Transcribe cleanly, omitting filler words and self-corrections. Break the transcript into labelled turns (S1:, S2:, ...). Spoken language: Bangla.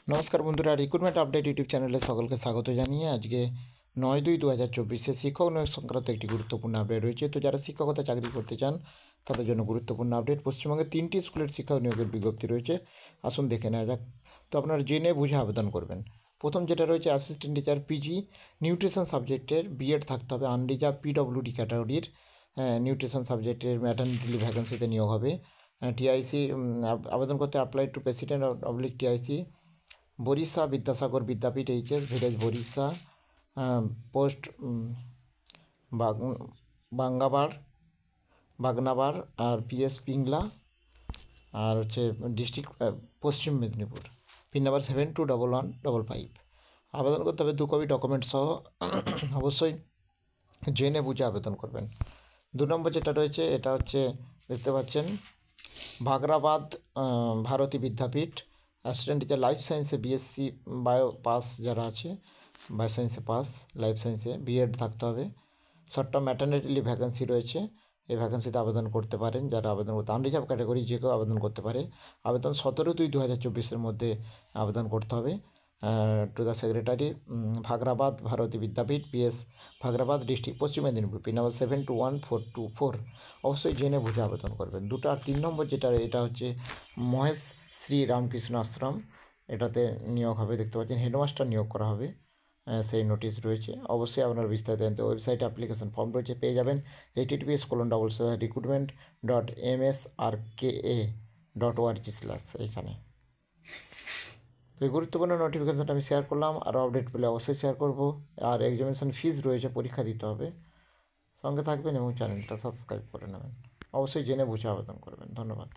S1: নমস্কার বন্ধুরা, রিক্রুটমেন্ট আপডেট ইউটিউব চ্যানেলে সকলকে স্বাগত জানিয়ে আজকে 9/2/2024 শিক্ষক নিয়োগ সংক্রান্ত একটি গুরুত্বপূর্ণ আপডেট রয়েছে। তো যারা শিক্ষকতা চাকরি করতে চান তাদের জন্য গুরুত্বপূর্ণ আপডেট। পশ্চিমবঙ্গে 3টি স্কুলের শিক্ষক নিয়োগের বিজ্ঞপ্তি রয়েছে, আসুন দেখে নেওয়া যাক। তো আপনারা জেনে বুঝে আবেদন করবেন। প্রথম যেটা রয়েছে অ্যাসিস্ট্যান্ট টিচার পিজি নিউট্রিশন সাবজেক্টের বিএড থাকতে হবে, আনরিজার্ভ পিডব্লিউডি ক্যাটাগরির নিউট্রিশন সাবজেক্টের ম্যাটারনিটি ভ্যাকেন্সিতে নিয়োগ হবে। টিআইসি আবেদন করতে অ্যাপ্লাই টু প্রেসিডেন্ট অবলিক TIC Barisha Vidyasagar Vidyapith HS village Barisha, post Bagnabar আর পিএস পিংলা, আর হচ্ছে district Paschim Medinipur, pin number 721155। আবেদন করতে হবে 2 কপি ডকুমেন্ট সহ। অবশ্যই জেনে বুঝে আবেদন করবেন। 2 নম্বর যেটা রয়েছে এটা হচ্ছে দেখতে পাচ্ছেন ভাগরাবাদ ভারতী বিদ্যাপীঠ, অ্যাসিস্ট্যান্ট টিচার লাইফ সায়েন্সে বিএসসি বায়ো পাস যারা আছে, বায়ো সায়েন্সে পাস, লাইফ সায়েন্সে বিএড থাকতে হবে। Short term maternity leave vacancy রয়েছে, এই ভ্যাকেন্সিতে আবেদন করতে পারেন। যারা আবেদন করতে আনরিজার্ভ ক্যাটাগরি যে কেউ আবেদন করতে পারে। আবেদন 17/2/2024 মধ্যে আবেদন করতে হবে। To the secretary, Bhagrabad Bharati Vidyapith, PS Bhagrabad, district Paschim Medinipur, pin number 721424। অবশ্যই জেনে বুঝে আবেদন করবেন। 2 আর 3 নম্বর যেটা এটা হচ্ছে মহেশ শ্রী রামকৃষ্ণ আশ্রম, এটাতে নিয়োগ হবে। দেখতে পাচ্ছেন হেডমাস্টার নিয়োগ করা হবে, সেই নোটিশ রয়েছে। অবশ্যই আপনার বিস্তারিত জানতে ওয়েবসাইটে অ্যাপ্লিকেশন ফর্ম রয়েছে, পেয়ে যাবেন https://recruitment.msrka.org/ এইখানে। তো এই গুরুত্বপূর্ণ নোটিফিকেশানটা আমি শেয়ার করলাম, আরও আপডেট পেলে অবশ্যই শেয়ার করব। আর এক্সামিনেশন ফিজ রয়েছে, পরীক্ষা দিতে হবে। সঙ্গে থাকবেন এবং চ্যানেলটা সাবস্ক্রাইব করে নেবেন। অবশ্যই জেনে বুঝে আবেদন করবেন। ধন্যবাদ।